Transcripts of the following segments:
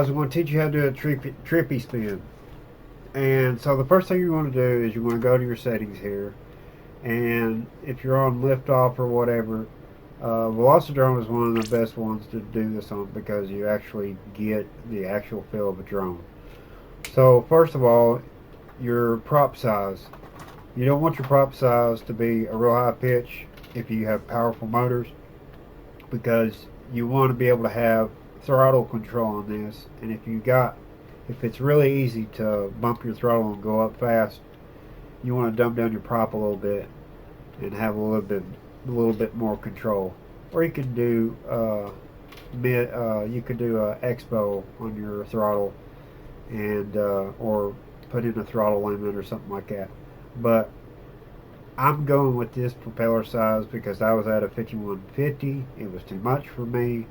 guys, I'm going to teach you how to do a trippy spin. And so the first thing you want to do is you want to go to your settings here. And if you're on liftoff or whatever, Velocidrone is one of the best ones to do this on because you actually get the actual feel of a drone. So first of all, your prop size. You don't want your prop size to be a real high pitch if you have powerful motors, because you want to be able to have throttle control on this. And if it's really easy to bump your throttle and go up fast, you want to dumb down your prop a little bit and have a little bit more control. Or you can do expo on your throttle, and or put in a throttle limit or something like that. But I'm going with this propeller size because I was at a 5150. It was too much for me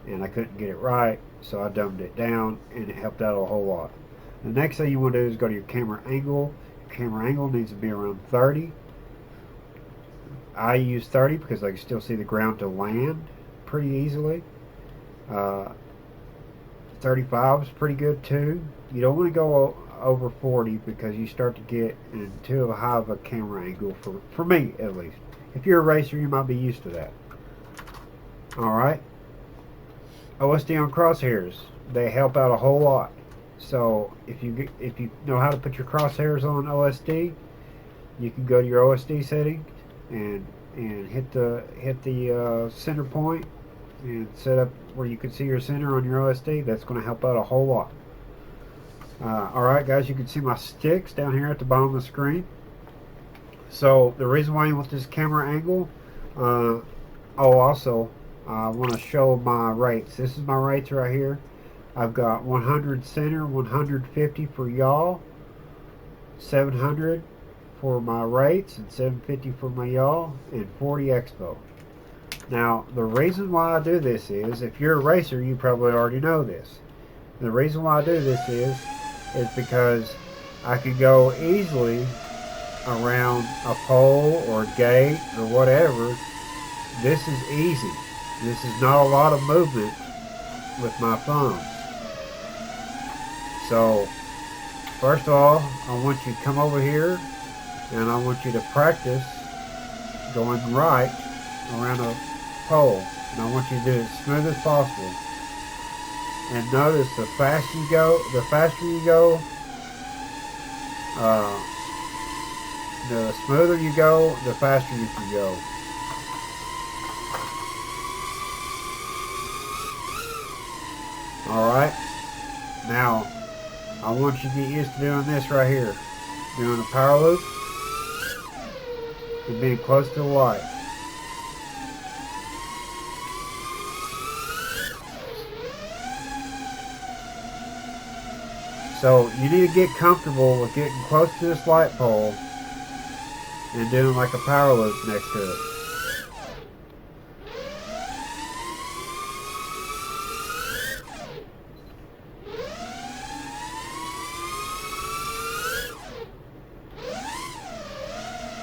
and I couldn't get it right, so I dumbed it down and it helped out a whole lot. The next thing you want to do is go to your camera angle. Your camera angle needs to be around 30. I use 30 because I can still see the ground to land pretty easily. 35 is pretty good too. You don't want to go over 40 because you start to get into a high of a camera angle, for me at least. If you're a racer, you might be used to that. Alright. OSD on crosshairs, they help out a whole lot. So if you know how to put your crosshairs on OSD, you can go to your OSD setting and hit the center point and set up where you can see your center on your OSD. That's going to help out a whole lot. Alright guys, you can see my sticks down here at the bottom of the screen. So the reason why you want this camera angle, also I want to show my rates. This is my rates right here. I've got 100 center, 150 for yaw, 700 for my rates, and 750 for my yaw, and 40 expo. Now the reason why I do this is, if you're a racer, you probably already know this. The reason why I do this is because I can go easily around a pole or a gate or whatever. This is easy. This is not a lot of movement with my thumbs. So first of all, I want you to come over here and I want you to practice going right around a pole. And I want you to do it as smooth as possible. And notice the faster you go, the smoother you go, the faster you can go. Alright, now I want you to get used to doing this right here. Doing a power loop and being close to the light. So you need to get comfortable with getting close to this light pole and doing like a power loop next to it.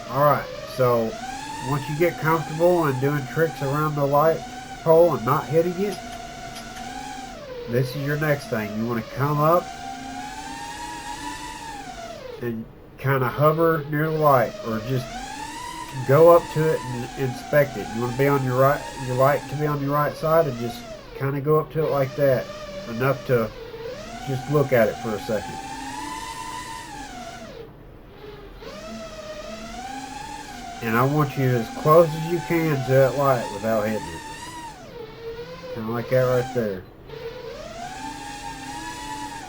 Alright, so once you get comfortable and doing tricks around the light pole and not hitting it, this is your next thing. You want to come up and kind of hover near the light, or just go up to it and inspect it. You want to be on your light to be on your right side, and just kind of go up to it like that, enough to just look at it for a second. And I want you as close as you can to that light without hitting it. Kind of like that right there.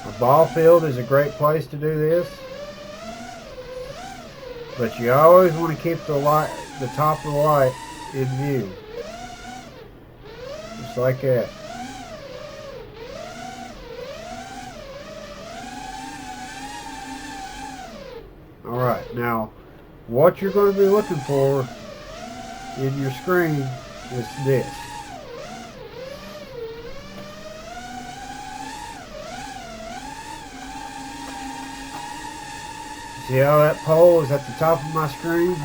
A ball field is a great place to do this. But you always want to keep the top of the light in view. Just like that. Alright, now what you're going to be looking for in your screen is this. See how that pole is at the top of my screen?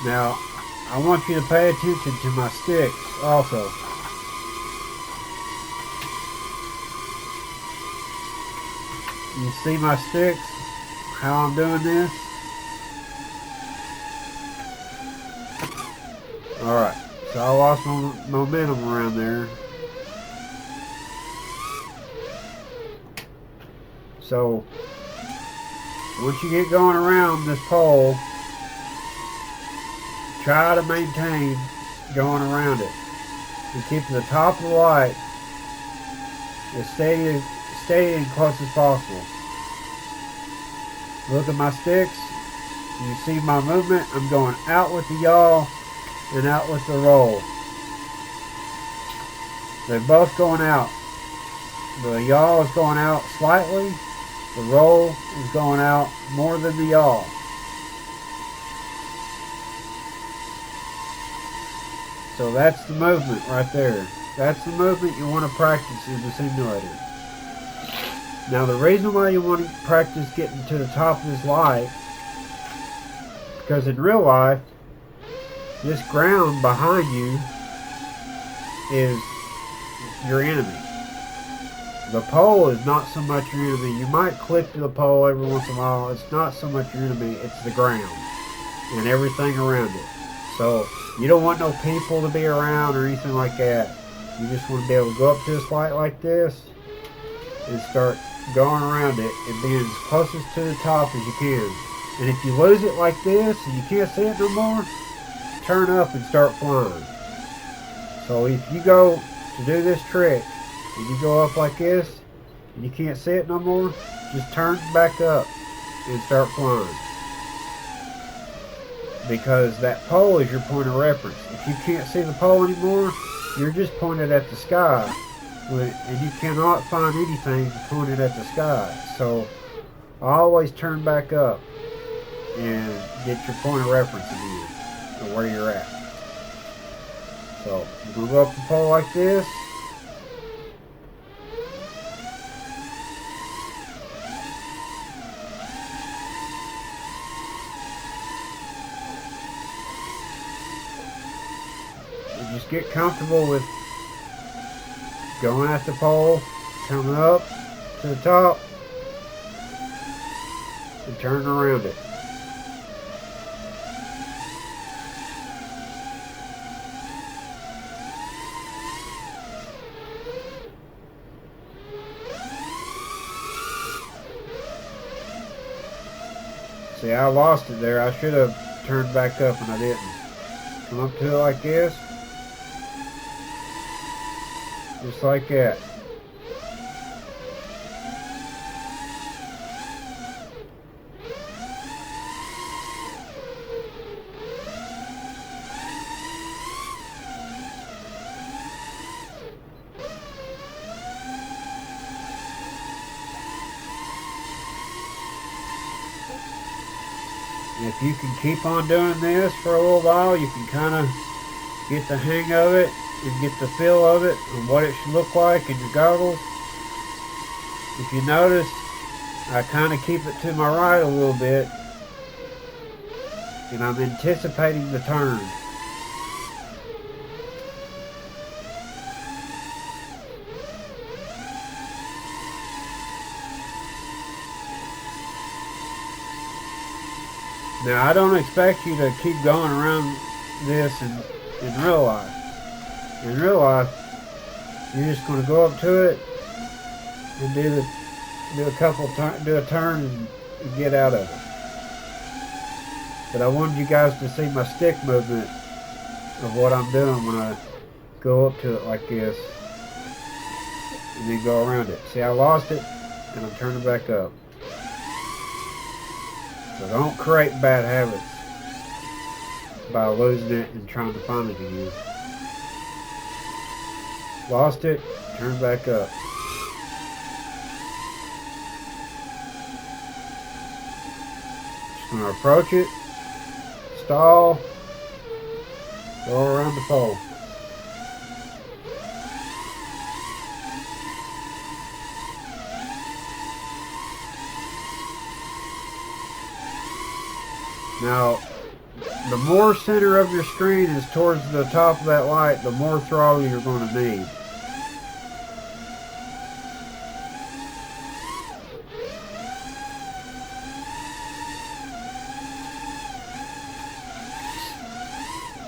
Now, I want you to pay attention to my sticks also. You see my sticks? How I'm doing this? Alright, so I lost my momentum around there. So, once you get going around this pole, try to maintain going around it. And keep the top of the light as steady and close as possible. Look at my sticks. You see my movement. I'm going out with the yaw and out with the roll. They're both going out. The yaw is going out slightly. The roll is going out more than the yaw. So that's the movement right there. That's the movement you want to practice in the simulator. Now the reason why you want to practice getting to the top of this light, because in real life, this ground behind you is your enemy. The pole is not so much your enemy. You might click to the pole every once in a while. It's not so much your enemy, it's the ground and everything around it. So you don't want no people to be around or anything like that. You just want to be able to go up to this light like this and start going around it and being as closest to the top as you can. And if you lose it like this and you can't see it no more, turn up and start flying. So if you go to do this trick and you go up like this and you can't see it no more, just turn back up and start flying. Because that pole is your point of reference. If you can't see the pole anymore, you're just pointed at the sky. And you cannot find anything pointed at the sky. So always turn back up and get your point of reference again, or where you're at. So you're going to go up the pole like this. And just get comfortable with going at the pole, coming up to the top, and turning around it. See, I lost it there. I should have turned back up and I didn't. Come up to it like this. Just like that. If you can keep on doing this for a little while, you can kind of get the hang of it and get the feel of it and what it should look like in your goggles. If you notice, I kind of keep it to my right a little bit and I'm anticipating the turn. Now I don't expect you to keep going around this in real life. In real life, you're just going to go up to it and do a turn and get out of it. But I wanted you guys to see my stick movement of what I'm doing when I go up to it like this and then go around it. See, I lost it and I'm turning back up. So don't create bad habits by losing it and trying to find it again. Lost it, turn back up. Just going to approach it, stall, go around the pole. Now, the more center of your screen is towards the top of that light, the more throttle you're going to need.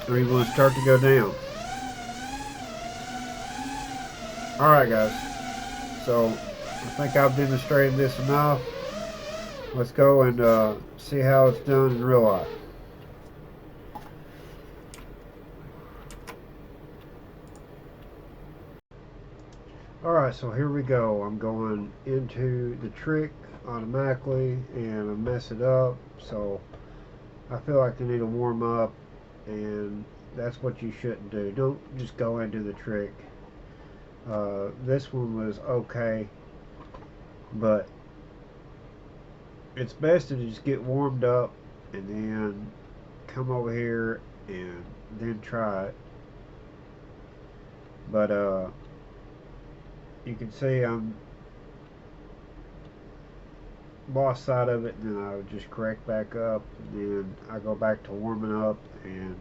or you want to start to go down. Alright guys, so I think I've demonstrated this enough. Let's go and see how it's done in real life. Alright, so here we go. I'm going into the trick automatically and I mess it up, so I feel like I need to warm up, and that's what you shouldn't do. Don't just go into the trick. This one was okay, but it's best to just get warmed up and then come over here and then try it. But you can see I'm lost sight of it, and then I would just correct back up, and then I go back to warming up. And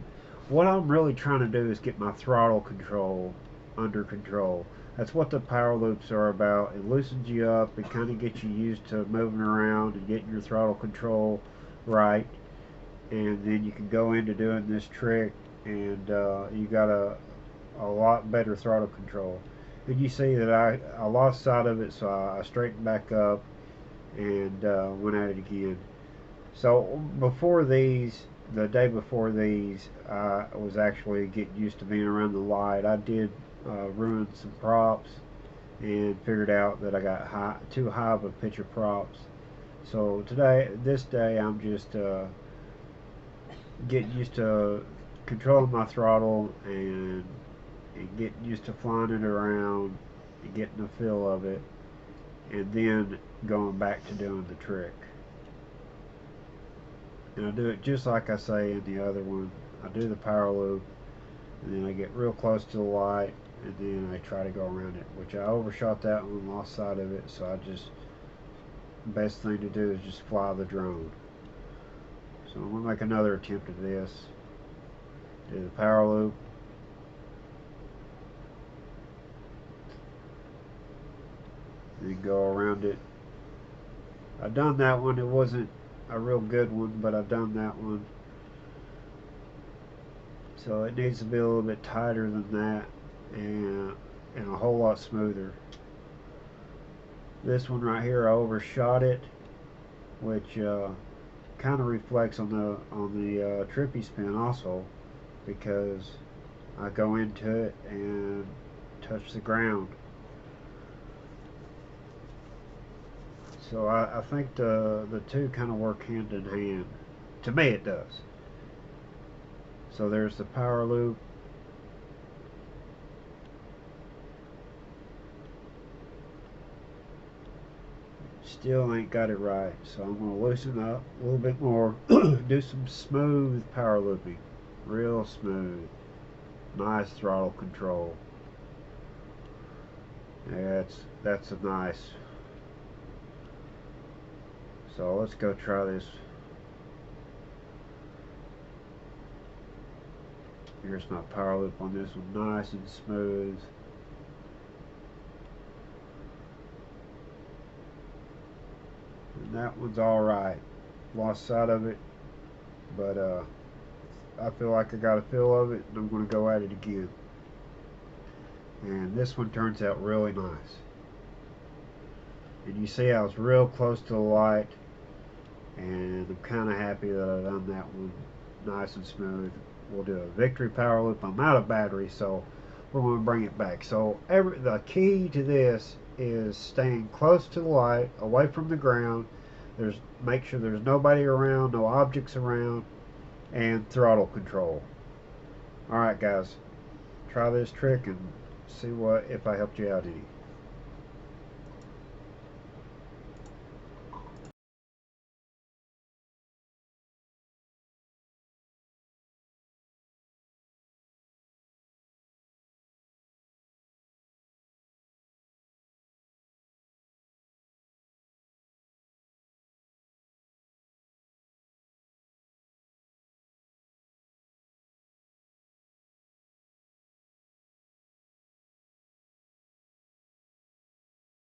what I'm really trying to do is get my throttle control under control. That's what the power loops are about. It loosens you up, it kind of gets you used to moving around and getting your throttle control right, and then you can go into doing this trick and you got a lot better throttle control. And you see that I lost sight of it, so I straightened back up and went at it again. So before these, the day before these, I was actually getting used to being around the light. I did ruin some props and figured out that I got too high of a pitch of props. So this day, I'm just getting used to controlling my throttle and getting used to flying it around and getting the feel of it, and then going back to doing the trick. And I do it just like I say in the other one. I do the power loop, and then I get real close to the light, and then I try to go around it, which I overshot that one, lost sight of it, so best thing to do is just fly the drone. So I'm going to make another attempt at this. Do the power loop. Then go around it. I've done that one. It wasn't a real good one, but I've done that one. So it needs to be a little bit tighter than that, and a whole lot smoother. This one right here, I overshot it, which kind of reflects on the Trippy spin also, because I go into it and touch the ground. So I think the two kind of work hand in hand. To me it does. So there's the power loop. Still ain't got it right. So I'm going to loosen up a little bit more. Do some smooth power looping. Real smooth. Nice throttle control. That's a nice. So let's go try this. Here's my power loop on this one, nice and smooth. And that one's alright. Lost sight of it, but I feel like I got a feel of it, and I'm going to go at it again. And this one turns out really nice. And you see I was real close to the light, and I'm kind of happy that I've done that one nice and smooth. We'll do a victory power loop. I'm out of battery, so we're going to bring it back. So the key to this is staying close to the light, away from the ground. Make sure there's nobody around, no objects around, and throttle control. Alright guys, try this trick and see if I helped you out any.